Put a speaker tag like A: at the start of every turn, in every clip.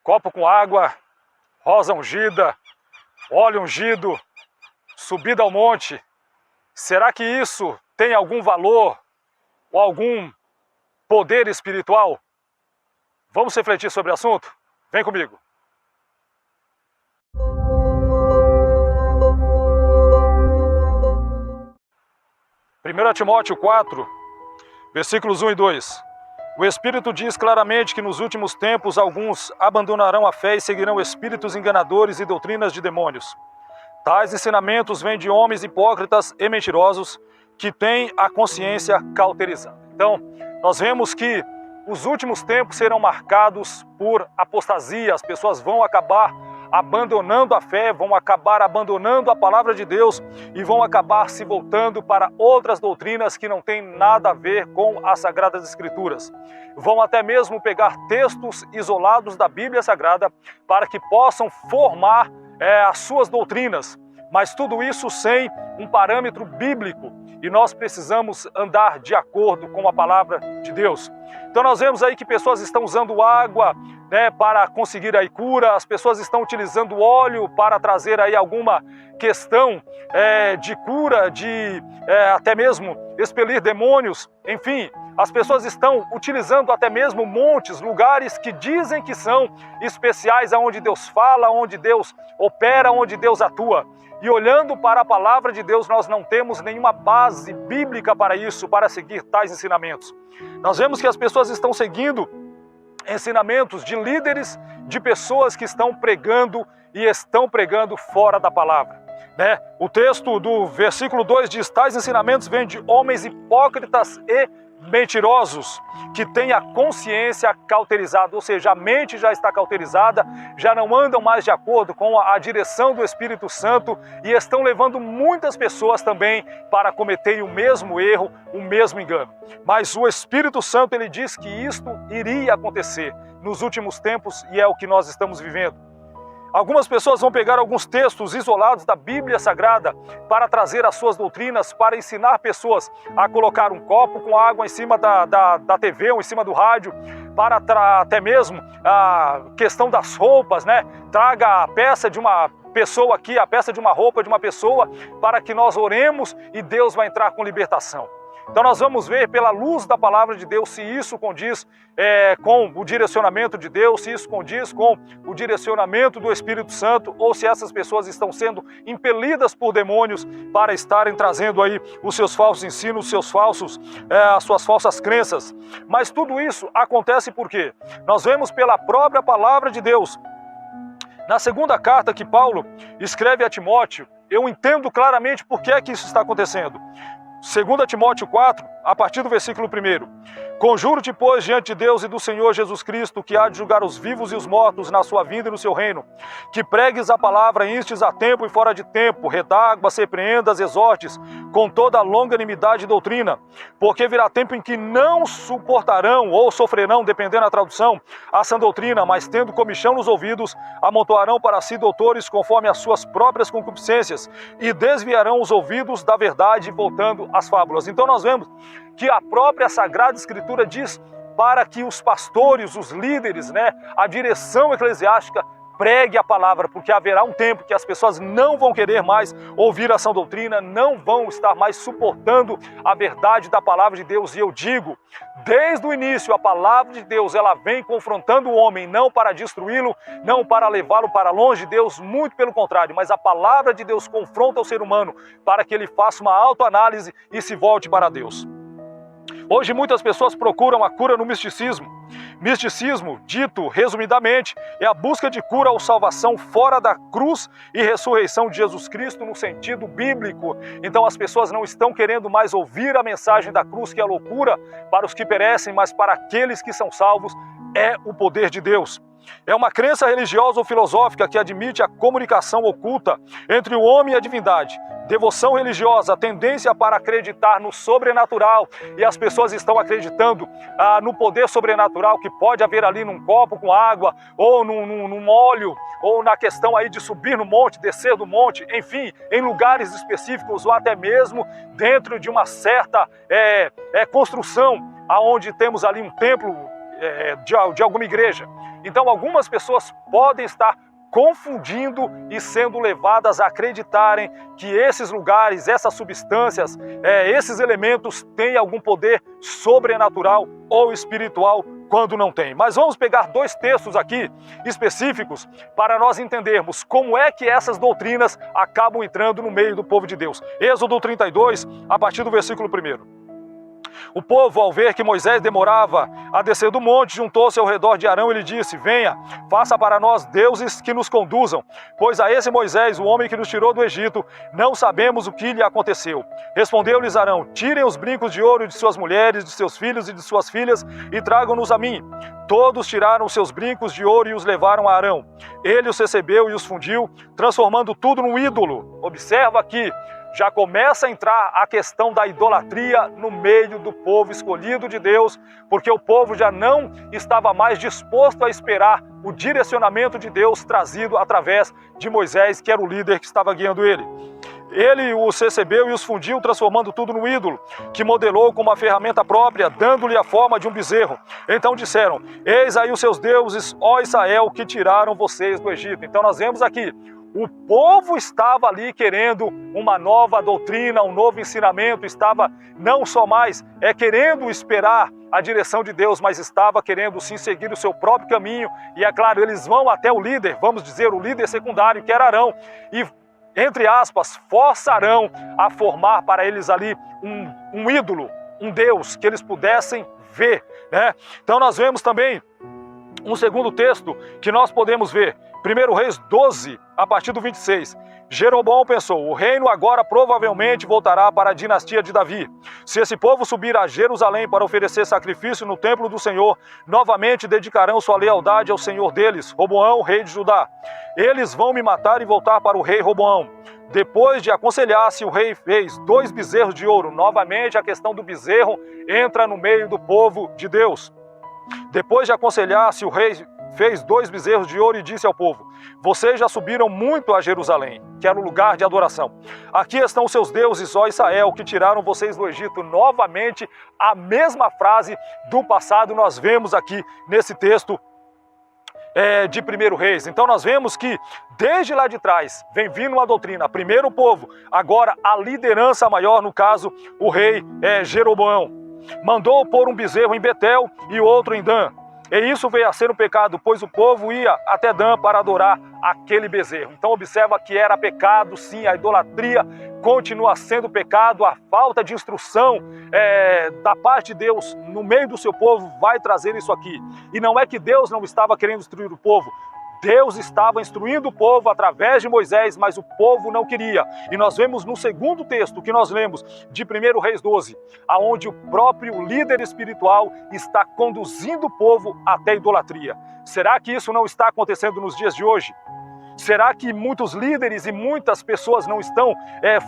A: copo com água, rosa ungida, óleo ungido, subida ao monte. Será que isso tem algum valor ou algum poder espiritual? Vamos refletir sobre o assunto? Vem comigo. 1 Timóteo 4, versículos 1 e 2. O Espírito diz claramente que nos últimos tempos alguns abandonarão a fé e seguirão espíritos enganadores e doutrinas de demônios. Tais ensinamentos vêm de homens hipócritas e mentirosos que têm a consciência cauterizada. Então, nós vemos que os últimos tempos serão marcados por apostasia. As pessoas vão acabar abandonando a fé, vão acabar abandonando a palavra de Deus e vão acabar se voltando para outras doutrinas que não têm nada a ver com as Sagradas Escrituras. Vão até mesmo pegar textos isolados da Bíblia Sagrada para que possam formar as suas doutrinas, mas tudo isso sem um parâmetro bíblico, e nós precisamos andar de acordo com a palavra de Deus. Então nós vemos aí que pessoas estão usando água, para conseguir aí cura, as pessoas estão utilizando óleo para trazer aí alguma questão de cura, de até mesmo expelir demônios, enfim, as pessoas estão utilizando até mesmo montes, lugares que dizem que são especiais, aonde Deus fala, onde Deus opera, onde Deus atua. E olhando para a palavra de Deus, nós não temos nenhuma base bíblica para isso, para seguir tais ensinamentos. Nós vemos que as pessoas estão seguindo ensinamentos de líderes, de pessoas que estão pregando e estão pregando fora da palavra. O texto do versículo 2 diz: tais ensinamentos vêm de homens hipócritas e mentirosos, que têm a consciência cauterizada, ou seja, a mente já está cauterizada, já não andam mais de acordo com a direção do Espírito Santo e estão levando muitas pessoas também para cometerem o mesmo erro, o mesmo engano. Mas o Espírito Santo, ele diz que isto iria acontecer nos últimos tempos e é o que nós estamos vivendo. Algumas pessoas vão pegar alguns textos isolados da Bíblia Sagrada para trazer as suas doutrinas, para ensinar pessoas a colocar um copo com água em cima da TV ou em cima do rádio, para até mesmo a questão das roupas, Traga a peça de uma pessoa aqui, a peça de uma roupa de uma pessoa, para que nós oremos e Deus vai entrar com libertação. Então nós vamos ver pela luz da palavra de Deus se isso condiz com o direcionamento de Deus, se isso condiz com o direcionamento do Espírito Santo, ou se essas pessoas estão sendo impelidas por demônios para estarem trazendo aí os seus falsos ensinos, as suas falsas crenças. Mas tudo isso acontece porque nós vemos pela própria palavra de Deus. Na segunda carta que Paulo escreve a Timóteo, eu entendo claramente por que é que isso está acontecendo. 2 Timóteo 4, a partir do versículo 1. Conjuro-te, pois, diante de Deus e do Senhor Jesus Cristo, que há de julgar os vivos e os mortos na sua vinda e no seu reino, que pregues a palavra, instes a tempo e fora de tempo, redarguas, repreendas, exortes, com toda a longanimidade e doutrina, porque virá tempo em que não suportarão ou sofrerão, dependendo da tradução, a sã doutrina, mas tendo comichão nos ouvidos, amontoarão para si doutores conforme as suas próprias concupiscências e desviarão os ouvidos da verdade, voltando às fábulas. Então nós vemos que a própria Sagrada Escritura diz para que os pastores, os líderes, a direção eclesiástica pregue a palavra, porque haverá um tempo que as pessoas não vão querer mais ouvir a sã doutrina, não vão estar mais suportando a verdade da palavra de Deus. E eu digo, desde o início, a palavra de Deus, ela vem confrontando o homem, não para destruí-lo, não para levá-lo para longe de Deus, muito pelo contrário, mas a palavra de Deus confronta o ser humano para que ele faça uma autoanálise e se volte para Deus. Hoje muitas pessoas procuram a cura no misticismo. Misticismo, dito resumidamente, é a busca de cura ou salvação fora da cruz e ressurreição de Jesus Cristo no sentido bíblico. Então as pessoas não estão querendo mais ouvir a mensagem da cruz, que é a loucura para os que perecem, mas para aqueles que são salvos é o poder de Deus. É uma crença religiosa ou filosófica que admite a comunicação oculta entre o homem e a divindade. Devoção religiosa, tendência para acreditar no sobrenatural, e as pessoas estão acreditando no poder sobrenatural que pode haver ali num copo com água, ou num óleo, ou na questão aí de subir no monte, descer do monte, enfim, em lugares específicos, ou até mesmo dentro de uma certa construção, aonde temos ali um templo de alguma igreja. Então algumas pessoas podem estar confundindo e sendo levadas a acreditarem que esses lugares, essas substâncias, esses elementos têm algum poder sobrenatural ou espiritual, quando não tem. Mas vamos pegar 2 textos aqui específicos para nós entendermos como é que essas doutrinas acabam entrando no meio do povo de Deus. Êxodo 32, a partir do versículo 1. O povo, ao ver que Moisés demorava a descer do monte, juntou-se ao redor de Arão e lhe disse: venha, faça para nós deuses que nos conduzam, pois a esse Moisés, o homem que nos tirou do Egito, não sabemos o que lhe aconteceu. Respondeu-lhes Arão: tirem os brincos de ouro de suas mulheres, de seus filhos e de suas filhas e tragam-nos a mim. Todos tiraram seus brincos de ouro e os levaram a Arão. Ele os recebeu e os fundiu, transformando tudo num ídolo. Observa aqui, já começa a entrar a questão da idolatria no meio do povo escolhido de Deus, porque o povo já não estava mais disposto a esperar o direcionamento de Deus trazido através de Moisés, que era o líder que estava guiando ele. Ele os recebeu e os fundiu, transformando tudo no ídolo, que modelou com uma ferramenta própria, dando-lhe a forma de um bezerro. Então disseram: eis aí os seus deuses, ó Israel, que tiraram vocês do Egito. Então nós vemos aqui, o povo estava ali querendo uma nova doutrina, um novo ensinamento, estava não só mais querendo esperar a direção de Deus, mas estava querendo sim seguir o seu próprio caminho. E é claro, eles vão até o líder, vamos dizer, o líder secundário, que era Arão, e, entre aspas, forçarão a formar para eles ali um ídolo, um Deus que eles pudessem ver, né? Então nós vemos também um segundo texto que nós podemos ver, 1 Reis 12, a partir do 26. Jeroboão pensou: o reino agora provavelmente voltará para a dinastia de Davi. Se esse povo subir a Jerusalém para oferecer sacrifício no templo do Senhor, novamente dedicarão sua lealdade ao Senhor deles, Roboão, rei de Judá. Eles vão me matar e voltar para o rei Roboão. Depois de aconselhar-se, o rei fez 2 bezerros de ouro. Novamente a questão do bezerro entra no meio do povo de Deus. Depois de aconselhar-se, o rei fez 2 bezerros de ouro e disse ao povo: vocês já subiram muito a Jerusalém, que era o lugar de adoração. Aqui estão os seus deuses, ó Israel, que tiraram vocês do Egito. Novamente, a frase do passado nós vemos aqui nesse texto de 1 Reis. Então nós vemos que desde lá de trás vem vindo uma doutrina, primeiro o povo, agora a liderança maior, no caso o rei Jeroboão, mandou pôr um bezerro em Betel e outro em Dan. E isso veio a ser um pecado, pois o povo ia até Dan para adorar aquele bezerro. Então observa que era pecado, sim, a idolatria continua sendo pecado, a falta de instrução da parte de Deus no meio do seu povo vai trazer isso aqui. E não é que Deus não estava querendo instruir o povo, Deus estava instruindo o povo através de Moisés, mas o povo não queria. E nós vemos no segundo texto que nós lemos, de 1 Reis 12, aonde o próprio líder espiritual está conduzindo o povo até a idolatria. Será que isso não está acontecendo nos dias de hoje? Será que muitos líderes e muitas pessoas não estão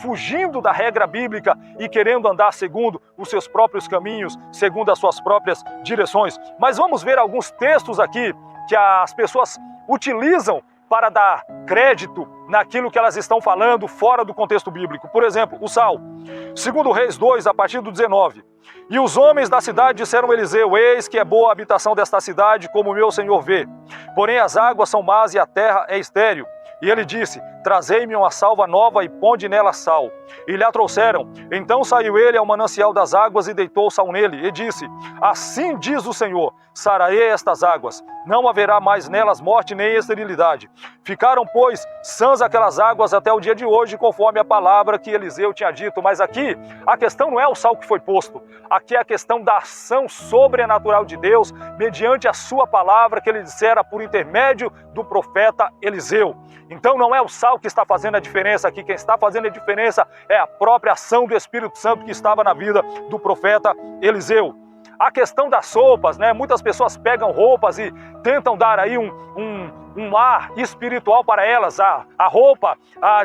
A: fugindo da regra bíblica e querendo andar segundo os seus próprios caminhos, segundo as suas próprias direções? Mas vamos ver alguns textos aqui que as pessoas utilizam para dar crédito naquilo que elas estão falando fora do contexto bíblico. Por exemplo, o Sal, 2 Reis 2, a partir do 19. E os homens da cidade disseram a Eliseu: eis que é boa a habitação desta cidade, como o meu senhor vê. Porém as águas são más e a terra é estéril. E ele disse: trazei-me uma salva nova e ponde nela sal. E lhe a trouxeram. Então saiu ele ao manancial das águas e deitou sal nele. E disse: assim diz o Senhor, sararei estas águas. Não haverá mais nelas morte nem esterilidade. Ficaram, pois, sãs aquelas águas até o dia de hoje, conforme a palavra que Eliseu tinha dito. Mas aqui, a questão não é o sal que foi posto. Aqui é a questão da ação sobrenatural de Deus, mediante a sua palavra que ele dissera por intermédio do profeta Eliseu. Então não é o sal que está fazendo a diferença aqui. Quem está fazendo a diferença é a própria ação do Espírito Santo que estava na vida do profeta Eliseu. A questão das roupas, né? Muitas pessoas pegam roupas e tentam dar aí um ar espiritual para elas, a roupa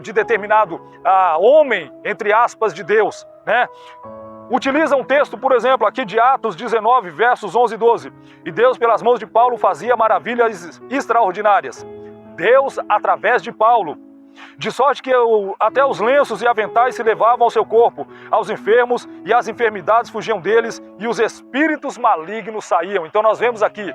A: de determinado homem, entre aspas, de Deus, né? Utiliza um texto, por exemplo, aqui de Atos 19, versos 11 e 12. E Deus, pelas mãos de Paulo, fazia maravilhas extraordinárias. Deus, através de Paulo, De sorte que até os lenços e aventais se levavam ao seu corpo, aos enfermos, e as enfermidades fugiam deles, e os espíritos malignos saíam. Então nós vemos aqui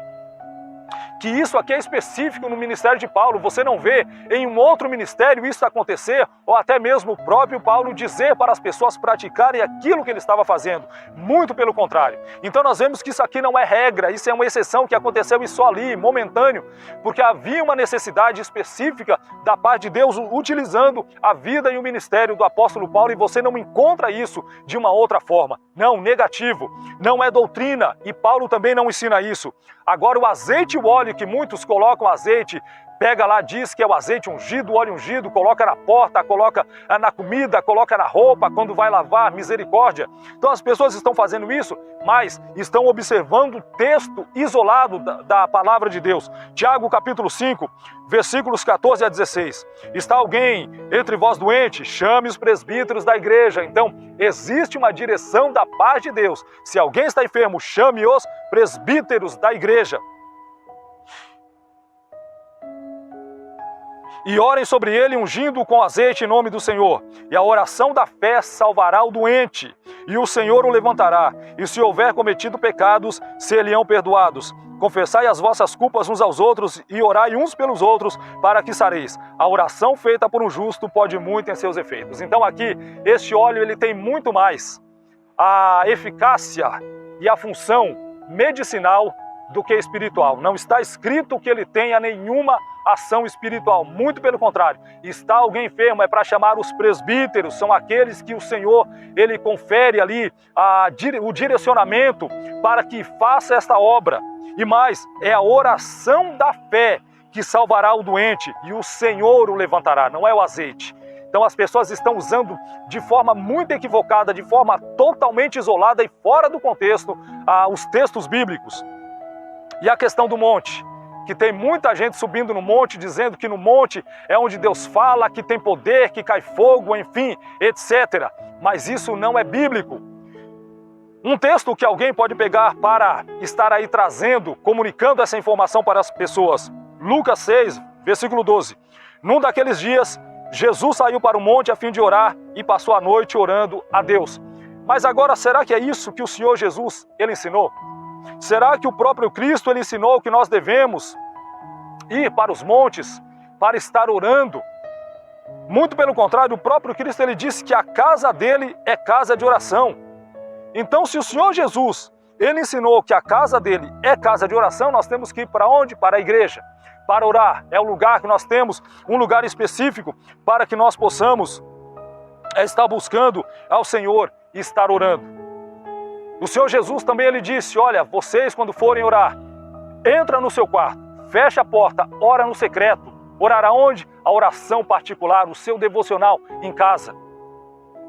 A: que isso aqui é específico no ministério de Paulo. Você não vê em um outro ministério isso acontecer, ou até mesmo o próprio Paulo dizer para as pessoas praticarem aquilo que ele estava fazendo. Muito pelo contrário. Então nós vemos que isso aqui não é regra, isso é uma exceção que aconteceu e só ali, momentâneo, porque havia uma necessidade específica da parte de Deus utilizando a vida e o ministério do apóstolo Paulo, e você não encontra isso de uma outra forma. Não, negativo, não é doutrina, e Paulo também não ensina isso. Agora o azeite e o óleo, que muitos colocam azeite, pega lá, diz que é o azeite ungido, o óleo ungido, coloca na porta, coloca na comida, coloca na roupa, quando vai lavar, misericórdia. Então as pessoas estão fazendo isso, mas estão observando o texto isolado da palavra de Deus. Tiago capítulo 5, versículos 14 a 16. Está alguém entre vós doente? Chame os presbíteros da igreja. Então existe uma direção da parte de Deus. Se alguém está enfermo, chame os presbíteros da igreja. E orem sobre ele, ungindo-o com azeite em nome do Senhor. E a oração da fé salvará o doente, e o Senhor o levantará. E se houver cometido pecados, se-lhe-ão perdoados. Confessai as vossas culpas uns aos outros, e orai uns pelos outros, para que sareis. A oração feita por um justo pode muito em seus efeitos. Então aqui, este óleo ele tem muito mais a eficácia e a função medicinal do que espiritual. Não está escrito que ele tenha nenhuma ação espiritual, muito pelo contrário. Está alguém enfermo, é para chamar os presbíteros, são aqueles que o Senhor ele confere ali o direcionamento para que faça esta obra. E mais, é a oração da fé que salvará o doente, e o Senhor o levantará, não é o azeite. Então as pessoas estão usando de forma muito equivocada, de forma totalmente isolada e fora do contexto, os textos bíblicos. E a questão do monte, que tem muita gente subindo no monte, dizendo que no monte é onde Deus fala, que tem poder, que cai fogo, enfim, etc. Mas isso não é bíblico. Um texto que alguém pode pegar para estar aí trazendo, comunicando essa informação para as pessoas. Lucas 6, versículo 12. Num daqueles dias, Jesus saiu para o monte a fim de orar e passou a noite orando a Deus. Mas agora, será que é isso que o Senhor Jesus ele ensinou? Será que o próprio Cristo ele ensinou que nós devemos ir para os montes para estar orando? Muito pelo contrário, o próprio Cristo ele disse que a casa dele é casa de oração. Então, se o Senhor Jesus ele ensinou que a casa dele é casa de oração, nós temos que ir para onde? Para a igreja, para orar. É o lugar que nós temos, um lugar específico para que nós possamos estar buscando ao Senhor e estar orando. O Senhor Jesus também ele disse, olha, vocês quando forem orar, entra no seu quarto, fecha a porta, ora no secreto. Orar aonde? A oração particular, o seu devocional em casa.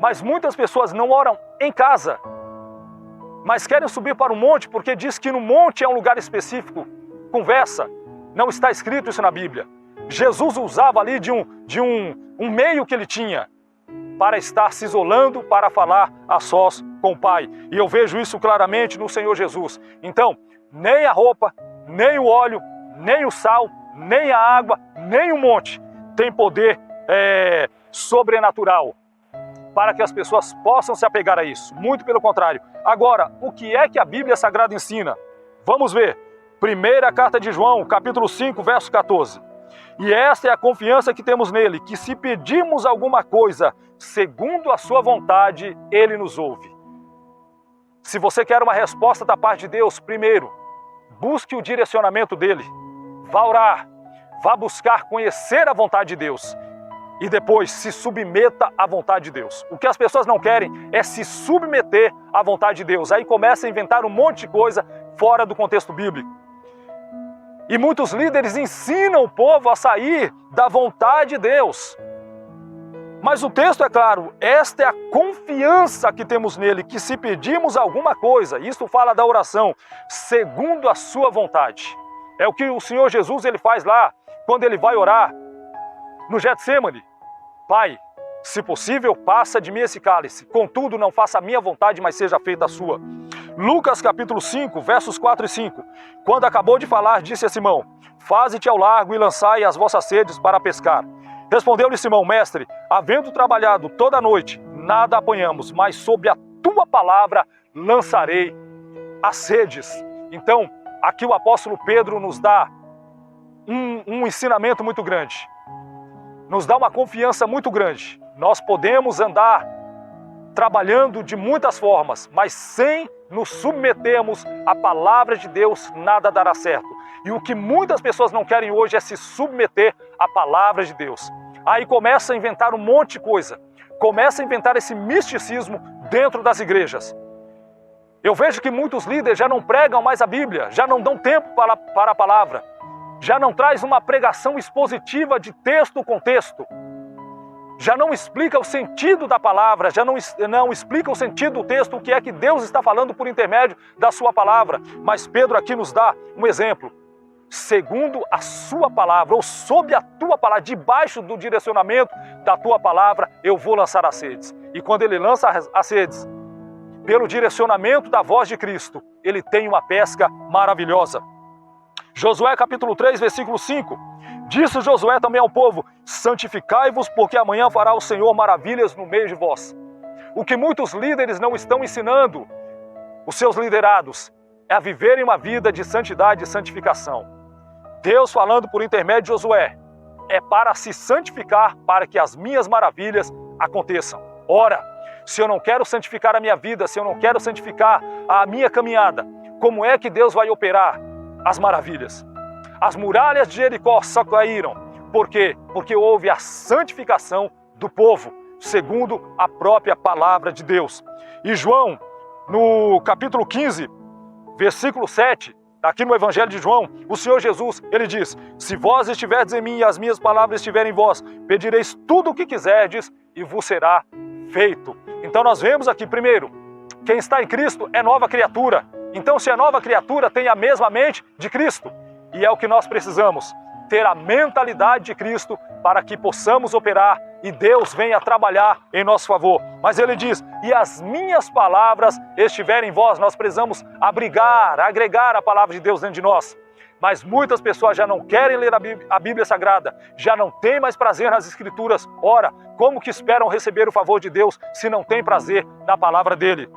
A: Mas muitas pessoas não oram em casa, mas querem subir para o monte porque diz que no monte é um lugar específico. Conversa, não está escrito isso na Bíblia. Jesus usava ali de um meio que ele tinha para estar se isolando, para falar a sós com o Pai. E eu vejo isso claramente no Senhor Jesus. Então, nem a roupa, nem o óleo, nem o sal, nem a água, nem o monte tem poder sobrenatural para que as pessoas possam se apegar a isso. Muito pelo contrário. Agora, o que é que a Bíblia Sagrada ensina? Vamos ver. Primeira carta de João, capítulo 5, verso 14. E esta é a confiança que temos nele, que se pedirmos alguma coisa segundo a sua vontade, ele nos ouve. Se você quer uma resposta da parte de Deus, primeiro, busque o direcionamento dele. Vá orar, vá buscar conhecer a vontade de Deus. E depois se submeta à vontade de Deus. O que as pessoas não querem é se submeter à vontade de Deus. Aí começa a inventar um monte de coisa fora do contexto bíblico. E muitos líderes ensinam o povo a sair da vontade de Deus. Mas o texto é claro, esta é a confiança que temos nele, que se pedirmos alguma coisa, isso fala da oração, segundo a sua vontade. É o que o Senhor Jesus ele faz lá, quando ele vai orar no Getsemane. Pai, se possível, passa de mim esse cálice, contudo não faça a minha vontade, mas seja feita a sua. Lucas capítulo 5, versos 4 e 5. Quando acabou de falar, disse a Simão, faze-te ao largo e lançai as vossas redes para pescar. Respondeu-lhe Simão: Mestre, havendo trabalhado toda a noite, nada apanhamos, mas sobre a tua palavra lançarei as redes. Então, aqui o apóstolo Pedro nos dá um ensinamento muito grande, nos dá uma confiança muito grande. Nós podemos andar trabalhando de muitas formas, mas sem nos submetermos à palavra de Deus, nada dará certo. E o que muitas pessoas não querem hoje é se submeter à palavra de Deus. Aí começa a inventar um monte de coisa, começa a inventar esse misticismo dentro das igrejas. Eu vejo que muitos líderes já não pregam mais a Bíblia, já não dão tempo para a palavra, já não traz uma pregação expositiva de texto com texto, já não explica o sentido da palavra, já não explica o sentido do texto, o que é que Deus está falando por intermédio da sua palavra. Mas Pedro aqui nos dá um exemplo. Segundo a sua palavra, ou sob a tua palavra, debaixo do direcionamento da tua palavra, eu vou lançar as redes. E quando ele lança as redes, pelo direcionamento da voz de Cristo, ele tem uma pesca maravilhosa. Josué capítulo 3, versículo 5. Disse Josué também ao povo: santificai-vos, porque amanhã fará o Senhor maravilhas no meio de vós. O que muitos líderes não estão ensinando os seus liderados é a viverem uma vida de santidade e santificação. Deus falando por intermédio de Josué, é para se santificar, para que as minhas maravilhas aconteçam. Ora, se eu não quero santificar a minha vida, se eu não quero santificar a minha caminhada, como é que Deus vai operar as maravilhas? As muralhas de Jericó só caíram. Por quê? Porque houve a santificação do povo, segundo a própria palavra de Deus. E João, no capítulo 15, versículo 7, aqui no Evangelho de João, o Senhor Jesus, ele diz: se vós estiverdes em mim e as minhas palavras estiverem em vós, pedireis tudo o que quiserdes e vos será feito. Então nós vemos aqui, primeiro, quem está em Cristo é nova criatura. Então, se é nova criatura, tem a mesma mente de Cristo. E é o que nós precisamos, ter a mentalidade de Cristo para que possamos operar e Deus venha trabalhar em nosso favor. Mas ele diz: e as minhas palavras estiverem em vós. Nós precisamos agregar a palavra de Deus dentro de nós. Mas muitas pessoas já não querem ler a Bíblia Sagrada, já não têm mais prazer nas Escrituras. Ora, como que esperam receber o favor de Deus se não têm prazer na palavra dele?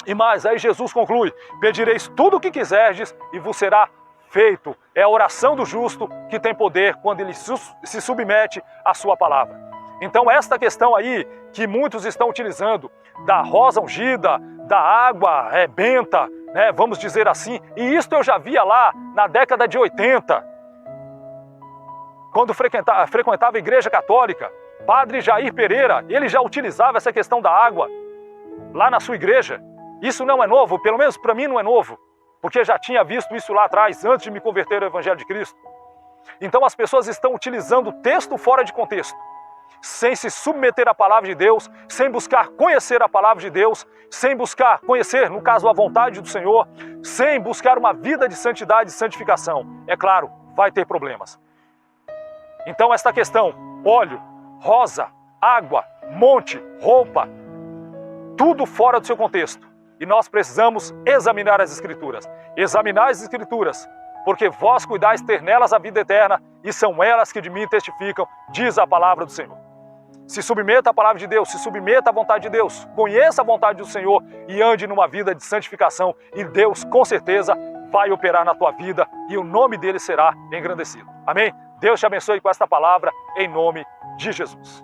A: E mais, aí Jesus conclui: pedireis tudo o que quiserdes e vos será feito. É a oração do justo que tem poder quando ele se submete à sua palavra. Então esta questão aí que muitos estão utilizando, da rosa ungida, da água benta, né, vamos dizer assim, e isto eu já via lá na década de 80, quando frequentava a igreja católica. Padre Jair Pereira, ele já utilizava essa questão da água lá na sua igreja. Isso não é novo, pelo menos para mim não é novo, porque já tinha visto isso lá atrás, antes de me converter ao Evangelho de Cristo. Então as pessoas estão utilizando o texto fora de contexto, sem se submeter à palavra de Deus, sem buscar conhecer a palavra de Deus, sem buscar conhecer, no caso, a vontade do Senhor, sem buscar uma vida de santidade e santificação. É claro, vai ter problemas. Então esta questão, óleo, rosa, água, monte, roupa, tudo fora do seu contexto. E nós precisamos examinar as Escrituras. Examinar as Escrituras, porque vós cuidais ter nelas a vida eterna, e são elas que de mim testificam, diz a palavra do Senhor. Se submeta à palavra de Deus, se submeta à vontade de Deus, conheça a vontade do Senhor e ande numa vida de santificação, e Deus com certeza vai operar na tua vida e o nome dele será engrandecido. Amém? Deus te abençoe com esta palavra, em nome de Jesus.